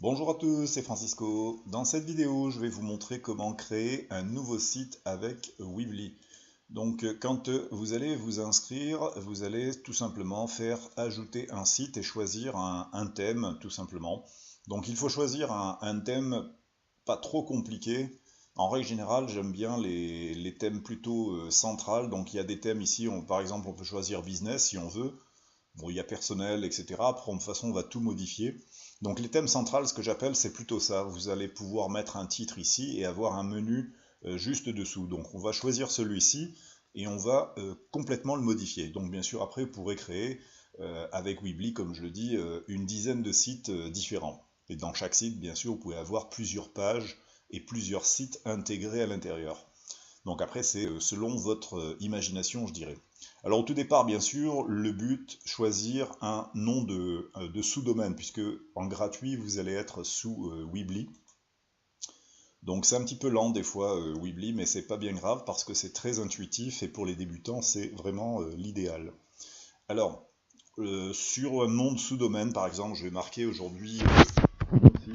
Bonjour à tous, c'est Francisco. Dans cette vidéo, je vais vous montrer comment créer un nouveau site avec Weebly. Donc, quand vous allez vous inscrire, vous allez tout simplement faire ajouter un site et choisir un thème, tout simplement. Donc, il faut choisir un thème pas trop compliqué. En règle générale, j'aime bien les thèmes plutôt centrales. Donc, il y a des thèmes ici, par exemple, on peut choisir business si on veut. Bon, il y a personnel, etc. Après, de toute façon, on va tout modifier. Donc les thèmes centrales, ce que j'appelle, c'est plutôt ça. Vous allez pouvoir mettre un titre ici et avoir un menu juste dessous. Donc on va choisir celui-ci et on va complètement le modifier. Donc bien sûr, après, vous pourrez créer avec Weebly, comme je le dis, une dizaine de sites différents. Et dans chaque site, bien sûr, vous pouvez avoir plusieurs pages et plusieurs sites intégrés à l'intérieur. Donc après, c'est selon votre imagination, je dirais. Alors au tout départ, bien sûr, le but, choisir un nom de sous-domaine, puisque en gratuit, vous allez être sous Weebly. Donc c'est un petit peu lent des fois, Weebly, mais c'est pas bien grave, parce que c'est très intuitif, et pour les débutants, c'est vraiment l'idéal. Alors, sur un nom de sous-domaine, par exemple, je vais marquer aujourd'hui mon site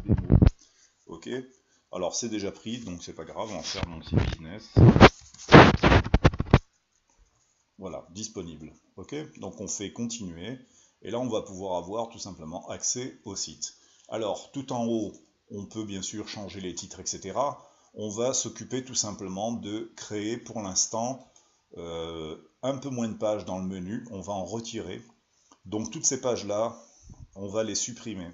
démo. Ok. Alors c'est déjà pris, donc c'est pas grave, on va faire mon site business. Voilà, disponible. Ok. Donc on fait continuer, et là on va pouvoir avoir tout simplement accès au site. Alors tout en haut, on peut bien sûr changer les titres, etc. On va s'occuper tout simplement de créer pour l'instant un peu moins de pages dans le menu, on va en retirer. Donc toutes ces pages-là, on va les supprimer.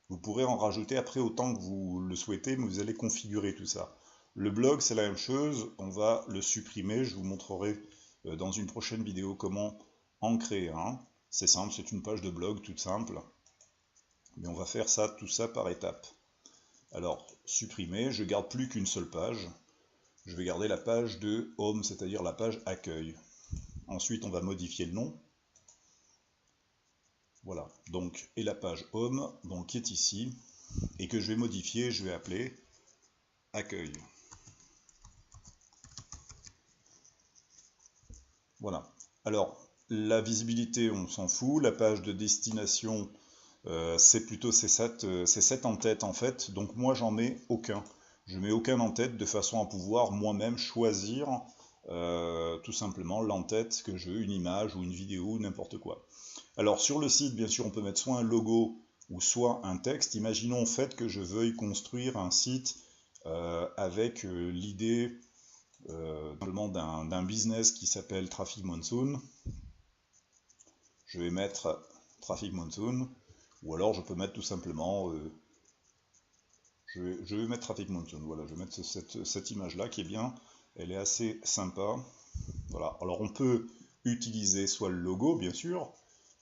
Vous pourrez en rajouter après autant que vous le souhaitez, mais vous allez configurer tout ça. Le blog, c'est la même chose, on va le supprimer, je vous montrerai dans une prochaine vidéo comment en créer un. C'est simple, c'est une page de blog toute simple, mais on va faire ça, tout ça par étapes. Alors, supprimer, je garde plus qu'une seule page, je vais garder la page de home, c'est-à-dire la page accueil. Ensuite, on va modifier le nom. Voilà, donc, et la page home, donc, qui est ici, et que je vais modifier, je vais appeler accueil. Voilà. Alors, la visibilité, on s'en fout. La page de destination, c'est plutôt ces 7 en tête en fait. Donc moi, j'en mets aucun. Je mets aucun en tête de façon à pouvoir moi-même choisir tout simplement l'en-tête que je veux, une image ou une vidéo, n'importe quoi. Alors sur le site, bien sûr, on peut mettre soit un logo ou soit un texte. Imaginons en fait que je veuille construire un site avec l'idée d'un business qui s'appelle Traffic Monsoon. Je vais mettre Traffic Monsoon, ou alors je peux mettre tout simplement, je vais mettre Traffic Monsoon, voilà, je vais mettre cette image-là qui est bien, elle est assez sympa. Voilà, alors on peut utiliser soit le logo, bien sûr,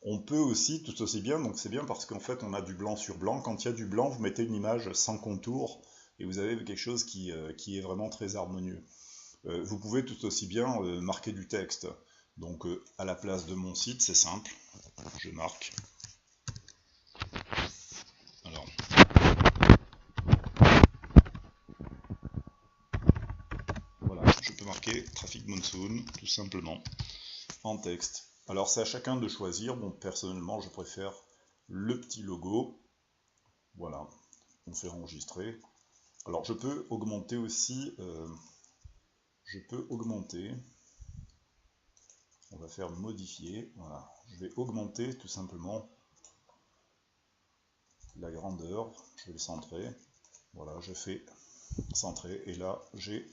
on peut aussi, tout aussi bien, donc c'est bien parce qu'en fait on a du blanc sur blanc. Quand il y a du blanc, vous mettez une image sans contour, et vous avez quelque chose qui est vraiment très harmonieux. Vous pouvez tout aussi bien marquer du texte. Donc à la place de mon site, c'est simple, je marque. Alors, voilà, je peux marquer Traffic Monsoon, tout simplement, en texte. Alors c'est à chacun de choisir. Bon, personnellement, je préfère le petit logo. Voilà, on fait enregistrer. Alors je peux augmenter aussi, on va faire modifier, voilà, je vais augmenter tout simplement la grandeur, je vais le centrer, voilà, je fais centrer, et là j'ai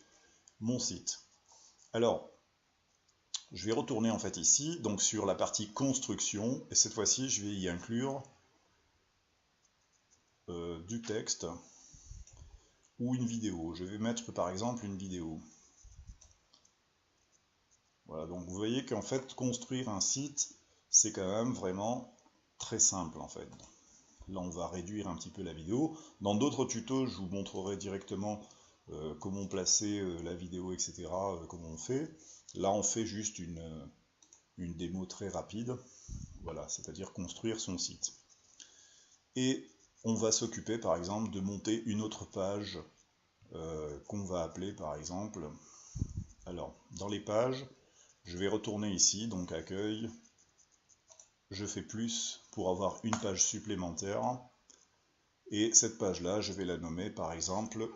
mon site. Alors, je vais retourner en fait ici, donc sur la partie construction, et cette fois-ci je vais y inclure du texte ou une vidéo. Je vais mettre par exemple une vidéo. Voilà, donc vous voyez qu'en fait construire un site, c'est quand même vraiment très simple en fait. Là on va réduire un petit peu la vidéo. Dans d'autres tutos, je vous montrerai directement comment placer la vidéo, etc. Comment on fait. Là on fait juste une démo très rapide. Voilà, c'est-à-dire construire son site. Et on va s'occuper par exemple de monter une autre page qu'on va appeler par exemple. Alors, dans les pages, je vais retourner ici, donc accueil. je fais plus pour avoir une page supplémentaire. Et cette page-là, je vais la nommer par exemple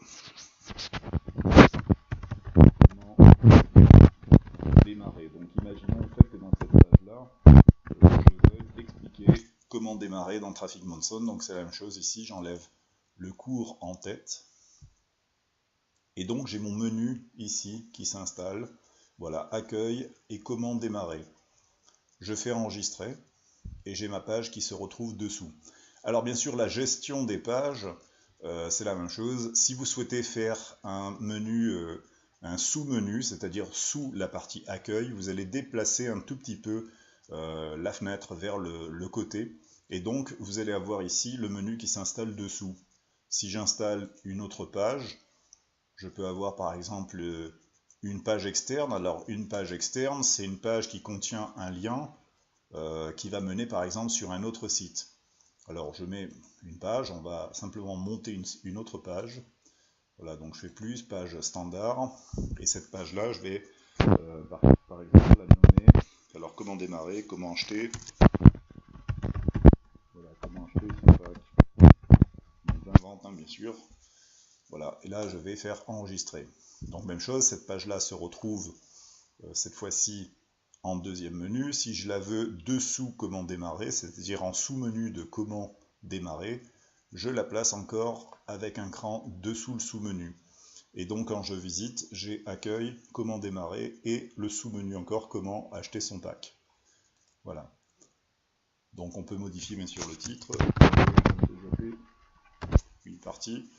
démarrer. Donc imaginons en fait que dans cette page-là, je vais expliquer comment démarrer dans Traffic Monsoon. Donc c'est la même chose ici, j'enlève le cours en tête. Et donc j'ai mon menu ici qui s'installe. Voilà, accueil et comment démarrer. Je fais enregistrer et j'ai ma page qui se retrouve dessous. Alors bien sûr la gestion des pages, c'est la même chose. Si vous souhaitez faire un menu, un sous-menu, c'est-à-dire sous la partie accueil, vous allez déplacer un tout petit peu la fenêtre vers le côté. Et donc vous allez avoir ici le menu qui s'installe dessous. Si j'installe une autre page, je peux avoir par exemple une page externe. Alors une page externe, c'est une page qui contient un lien qui va mener par exemple sur un autre site. Alors je mets une page, on va simplement monter une autre page. Voilà, donc je fais plus, page standard, et cette page-là, je vais par exemple la nommer. Alors comment démarrer, comment acheter. Voilà, comment acheter son pack. Donc j'invente, hein, bien sûr. Voilà, et là je vais faire enregistrer. Donc même chose, cette page-là se retrouve cette fois-ci en deuxième menu. Si je la veux dessous comment démarrer, c'est-à-dire en sous-menu de comment démarrer, je la place encore avec un cran dessous le sous-menu. Et donc quand je visite, j'ai accueil, comment démarrer et le sous-menu encore comment acheter son pack. Voilà. Donc on peut modifier bien sûr le titre. Une partie.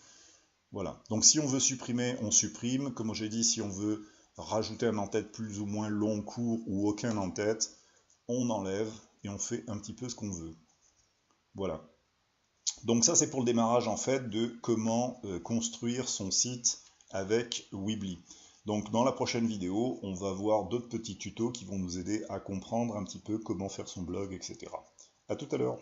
Voilà. Donc si on veut supprimer, on supprime. Comme j'ai dit, si on veut rajouter un en-tête plus ou moins long, court ou aucun en-tête, on enlève et on fait un petit peu ce qu'on veut. Voilà. Donc ça c'est pour le démarrage en fait de comment construire son site avec Weebly. Donc dans la prochaine vidéo, on va voir d'autres petits tutos qui vont nous aider à comprendre un petit peu comment faire son blog, etc. À tout à l'heure.